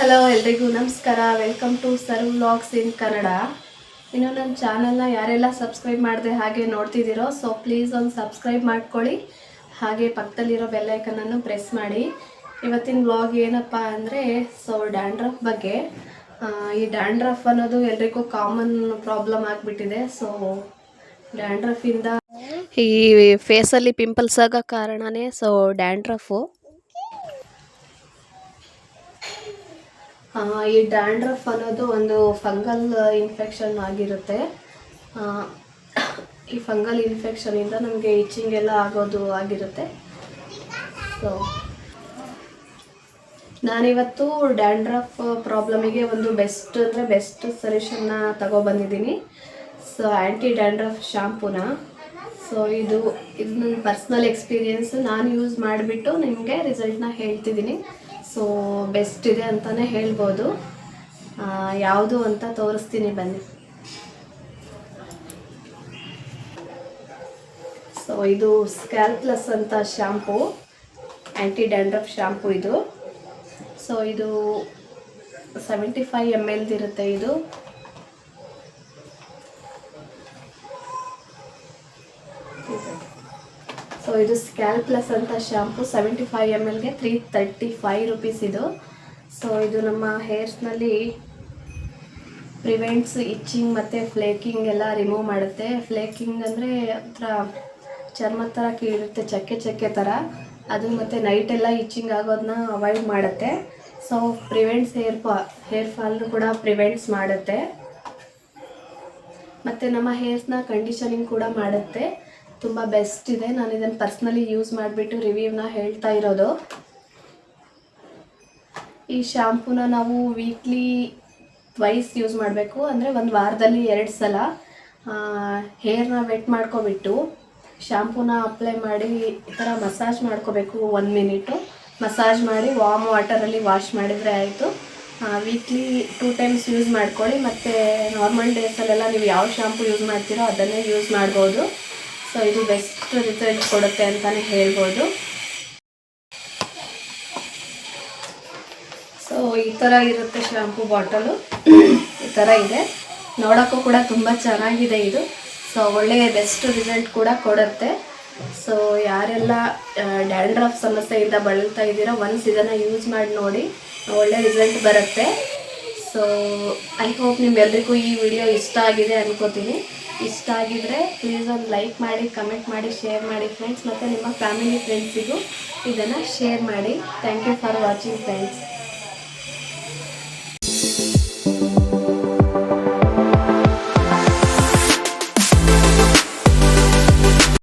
Hello ಎಲ್ರಿಗೂ ನಮಸ್ಕಾರ. Welcome to Sarv vlogs in Kannada. ಇನ್ನು ನನ್ನ ಚಾನಲ್ನ ಯಾರೆಲ್ಲ ಸಬ್ಸ್ಕ್ರೈಬ್ ಮಾಡಿದೆ ಹಾಗೆ ನೋಡ್ತಿದ್ದೀರೋ ಸೊ ಪ್ಲೀಸ್ ಒಂದು ಸಬ್ಸ್ಕ್ರೈಬ್ ಮಾಡ್ಕೊಳ್ಳಿ, ಹಾಗೆ ಪಕ್ಕದಲ್ಲಿರೋ ಬೆಲ್ಲೈಕನನ್ನು ಪ್ರೆಸ್ ಮಾಡಿ. ಇವತ್ತಿನ ವ್ಲಾಗ್ ಏನಪ್ಪ ಅಂದರೆ ಡ್ಯಾಂಡ್ರಫ್ ಬಗ್ಗೆ. ಈ ಡ್ಯಾಂಡ್ರಫ್ ಅನ್ನೋದು ಎಲ್ರಿಗೂ ಕಾಮನ್ ಪ್ರಾಬ್ಲಮ್ ಆಗಿಬಿಟ್ಟಿದೆ. ಡ್ಯಾಂಡ್ರಫಿಂದ ಈ ಫೇಸಲ್ಲಿ ಪಿಂಪಲ್ಸ್ ಆಗೋ ಕಾರಣನೇ ಡ್ಯಾಂಡ್ರಫು. ಈ ಡ್ಯಾಂಡ್ರಫ್ ಅನ್ನೋದು ಒಂದು ಫಂಗಲ್ ಇನ್ಫೆಕ್ಷನ್ ಆಗಿರುತ್ತೆ. ಈ ಫಂಗಲ್ ಇನ್ಫೆಕ್ಷನಿಂದ ನಮಗೆ ಇಚಿಂಗ್ ಎಲ್ಲ ಆಗೋದು ಆಗಿರುತ್ತೆ. ನಾನಿವತ್ತು ಡ್ಯಾಂಡ್ರಫ್ ಪ್ರಾಬ್ಲಮಿಗೆ ಒಂದು ಬೆಸ್ಟ್ ಸೊಲ್ಯೂಷನ್ನ ತಗೊಬಂದಿದ್ದೀನಿ. ಆ್ಯಂಟಿ ಡ್ಯಾಂಡ್ರಫ್ ಶಾಂಪೂನ. ಇದು ನನ್ನ ಪರ್ಸ್ನಲ್ ಎಕ್ಸ್ಪೀರಿಯೆನ್ಸ್. ನಾನು ಯೂಸ್ ಮಾಡಿಬಿಟ್ಟು ನಿಮಗೆ ರಿಸಲ್ಟ್ನ ಹೇಳ್ತಿದ್ದೀನಿ. ಬೆಸ್ಟ್ ಇದೆ ಅಂತಲೇ ಹೇಳ್ಬೋದು. ಯಾವುದು ಅಂತ ತೋರಿಸ್ತೀನಿ ಬನ್ನಿ. ಇದು ಸ್ಕ್ಯಾಲ್ಪ್ ಪ್ಲಸ್ ಅಂತ ಶಾಂಪೂ, ಆ್ಯಂಟಿ ಡ್ಯಾಂಡ್ರಫ್ ಶಾಂಪೂ ಇದು. ಇದು 75 ml ಇರುತ್ತೆ. ಇದು ಸ್ಕ್ಯಾಲ್ಪ್ ಪ್ಲಸ್ ಅಂತ ಶಾಂಪು 75 mlಗೆ 335 rupees ಇದು. ಇದು ನಮ್ಮ ಹೇರ್ಸ್ನಲ್ಲಿ ಪ್ರಿವೆಂಟ್ಸ್ ಇಚ್ಚಿಂಗ್ ಮತ್ತು ಫ್ಲೇಕಿಂಗ್ ಎಲ್ಲ ರಿಮೂವ್ ಮಾಡುತ್ತೆ. ಫ್ಲೇಕಿಂಗ್ ಅಂದರೆ ಒಂಥರ ಚರ್ಮದ ಥರ ಕೀಳುತ್ತೆ, ಚಕ್ಕೆ ಥರ ಅದು, ಮತ್ತು ನೈಟೆಲ್ಲ ಇಚ್ಚಿಂಗ್ ಆಗೋದನ್ನ ಅವಾಯ್ಡ್ ಮಾಡುತ್ತೆ. ಪ್ರಿವೆಂಟ್ಸ್ ಹೇರ್ ಫಾಲ್ನು ಕೂಡ ಪ್ರಿವೆಂಟ್ಸ್ ಮಾಡುತ್ತೆ, ಮತ್ತು ನಮ್ಮ ಹೇರ್ಸ್ನ ಕಂಡೀಷನಿಂಗ್ ಕೂಡ ಮಾಡುತ್ತೆ. ತುಂಬ ಬೆಸ್ಟ್ ಇದೆ. ನಾನು ಇದನ್ನು ಪರ್ಸ್ನಲಿ ಯೂಸ್ ಮಾಡಿಬಿಟ್ಟು ರಿವ್ಯೂನ ಹೇಳ್ತಾ ಇರೋದು. ಈ ಶಾಂಪೂನ ನಾವು ವೀಕ್ಲಿ ಟ್ವೈಸ್ ಯೂಸ್ ಮಾಡಬೇಕು. ಅಂದರೆ ಒಂದು ವಾರದಲ್ಲಿ 2 ಸಲ ಹೇರ್ನ ವೆಟ್ ಮಾಡ್ಕೊಬಿಟ್ಟು ಶಾಂಪೂನ ಅಪ್ಲೈ ಮಾಡಿ ಈ ಥರ ಮಸಾಜ್ ಮಾಡ್ಕೋಬೇಕು. 1 ಮಿನಿಟು ಮಸಾಜ್ ಮಾಡಿ ವಾರ್ಮ್ ವಾಟರಲ್ಲಿ ವಾಶ್ ಮಾಡಿದರೆ ಆಯಿತು. ವೀಕ್ಲಿ 2 ಟೈಮ್ಸ್ ಯೂಸ್ ಮಾಡ್ಕೊಳ್ಳಿ. ಮತ್ತು ನಾರ್ಮಲ್ ಡೇಸಲ್ಲೆಲ್ಲ ನೀವು ಯಾವ ಶಾಂಪೂ ಯೂಸ್ ಮಾಡ್ತೀರೋ ಅದನ್ನೇ ಯೂಸ್ ಮಾಡ್ಬೋದು. ಇದು ಬೆಸ್ಟ್ ರಿಸಲ್ಟ್ ಕೊಡುತ್ತೆ ಅಂತಲೇ ಹೇಳ್ಬೋದು. ಈ ಥರ ಇರುತ್ತೆ ಶಾಂಪೂ ಬಾಟಲು. ಈ ಥರ ಇದೆ, ನೋಡೋಕ್ಕೂ ಕೂಡ ತುಂಬ ಚೆನ್ನಾಗಿದೆ ಇದು. ಒಳ್ಳೆಯ ಬೆಸ್ಟ್ ರಿಸಲ್ಟ್ ಕೂಡ ಕೊಡುತ್ತೆ. ಯಾರೆಲ್ಲ ಡ್ಯಾಂಡ್ರಫ್ ಸಮಸ್ಯೆಯಿಂದ ಬಳಲ್ತಾ ಇದ್ದೀರೋ ಒನ್ಸ್ ಇದನ್ನು ಯೂಸ್ ಮಾಡಿ ನೋಡಿ, ಒಳ್ಳೆ ರಿಸಲ್ಟ್ ಬರುತ್ತೆ. ಐ ಹೋಪ್ ನಿಮ್ಮೆಲ್ಲರಿಗೂ ಈ ವಿಡಿಯೋ ಇಷ್ಟ ಆಗಿದೆ ಅನ್ಕೋತೀನಿ. ಇಷ್ಟ ಆಗಿದರೆ ಪ್ಲೀಸ್ ಒಂದು ಲೈಕ್ ಮಾಡಿ, ಕಮೆಂಟ್ ಮಾಡಿ, ಶೇರ್ ಮಾಡಿ ಫ್ರೆಂಡ್ಸ್. ಮತ್ತು ನಿಮ್ಮ ಫ್ಯಾಮಿಲಿ ಫ್ರೆಂಡ್ಸಿಗೂ ಇದನ್ನು ಶೇರ್ ಮಾಡಿ. Thank you for watching friends.